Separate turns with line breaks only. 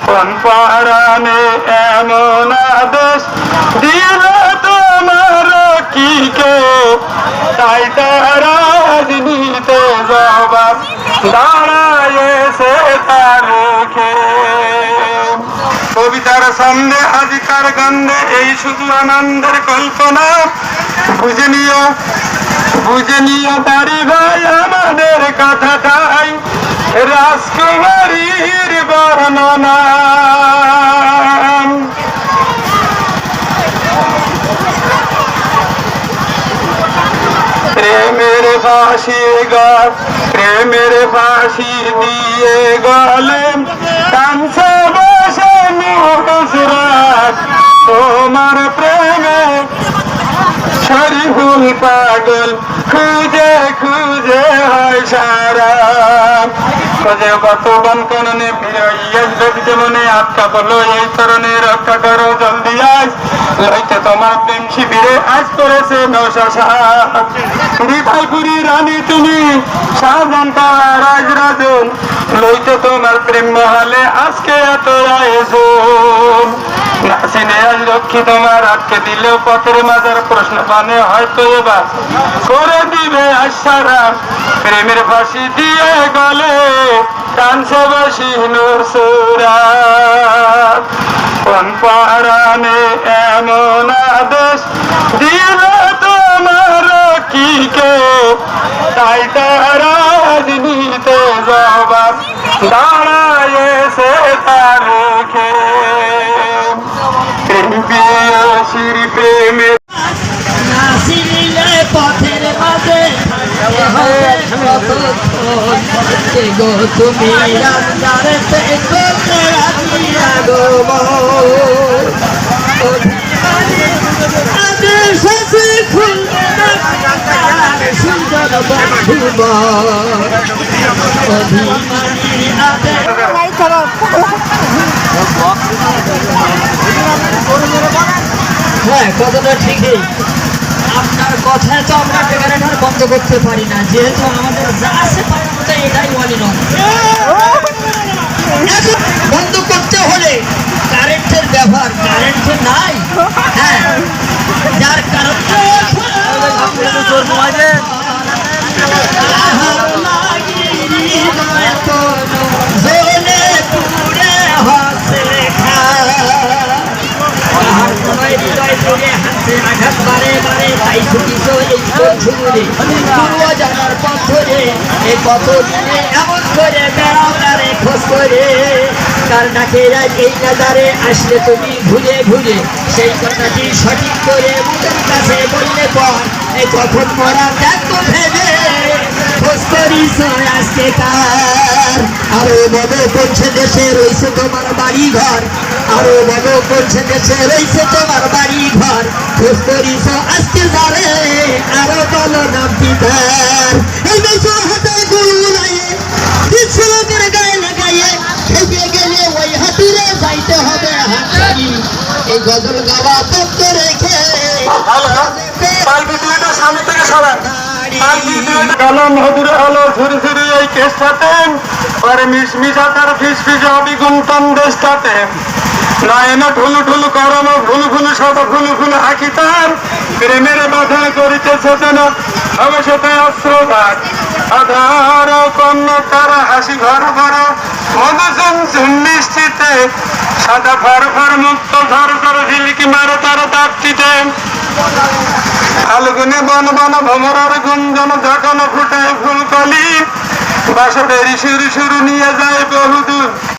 কোন পরাণে এমন আদেশ দিল তোমার কি কে, তাই তারা নিতে জবাব দাঁড়ায়েছে তার মুখে। কবিতার ছন্দে আজিকার গন্ধে এই শুধু আনন্দের কল্পনা, বুঝে নিও তারি ভাই আমাদের কথাটাই রাজকুমারীর বর্ণনা। প্রেমের ফাঁসি দিয়ে গলেন কাঞ্চে বসে নুসরাত, তোমার প্রেমে শরীফুল পাগল খুঁজে খুঁজে হয় সারা। খোঁজে কত বনকনে ফিরে মনে আটকা বলো এই তরণে রক্ষা করো জলদি আজ, লইতে তোমার প্রেম শিবিরে আজ করেছে নৌশাপুরি রানী তুমি শাহজাহান রাজরাজন, লইতে তোমার প্রেম মহালে আজকে এত আয়োজন। নাসিনে আজ রক্ষী তোমার আটকে দিলেও পথের মাঝার প্রশ্ন পানে হয়তো এবার করে দিবে আশারা। প্রেমের ফাঁসি দিয়ে গলে কাঞ্চে বসি নুসরাত, কোন পরাণে এমন আদেশ দিল তোমার কি কে, তাই তারা নিতে জবাব দাঁড়ায়েছে তার মুখে। প্রেমের
পথের মাঝে গো তুমি সুন্দর বন্ধু হ্যাঁ, কথাটা ঠিকই। আপনার কথায় তো আমরা ক্যামেরাটা বন্ধ করতে পারি না, যেহেতু আমাদের যা আছে এটাই বলি না। বন্ধ করতে হলে কারেন্টের ব্যবহার, কারেন্ট নাই, হ্যাঁ, যার কারণে জানার পথ ধরে এ কত দিনে এমন করে বেড়াও তারে খোঁজ করে, তার ডাকে এই নাজারে আসলে তুমি ভুলে ভুলে সেই কথাটি সঠিক করে মুখের কাছে বললে পর এই কখন মরা দেখো ভেবে খোঁজ করিস আজকে কার। আরো বড় করছে দেশে রয়েছে তোমার বাড়ি ঘর, আরো বড় করছে দেশে রয়েছে তোমার বাড়ি ঘর, খোঁজ করিস আজকে যারে আরো বলো নাম পিতার। এই বেশি হাতে গুরু লাইয়ে লোকের গায়ে লাগাইয়ে খেয়ে গেলে ওই হাতুরে যাইতে হবে হাতছাড়ি। এই গজল গাওয়া তত্ত্ব রেখে
সামনে থেকে সরান কালাম হদুরে হলো ঝুরি ঝুরি এই কেসটাতে পরে মিশমিশা তার ফিস ফিস অবিগুন্তন দেশটাতে নয়না ঠুলু ঠুলু করম ভুলু ভুলু শত ভুলু ভুলু হাকি তার প্রেমের বাধা করিতেছে যেন অবশ্যই অস্ত্রঘাত আধার কন্য তারা হাসি ঘর ভর মধুসুম সুম নিশ্চিতে সাদা ফর ফর মুক্ত ঝর ঝর ঝিলিকি মারে তার তাপটিতে ফাল্গুনে বন বন ভ্রমরার গুঞ্জন যখন ফুটে ফুলকলি বাসরের সুর সুর নিয়ে যায় বহুদূর।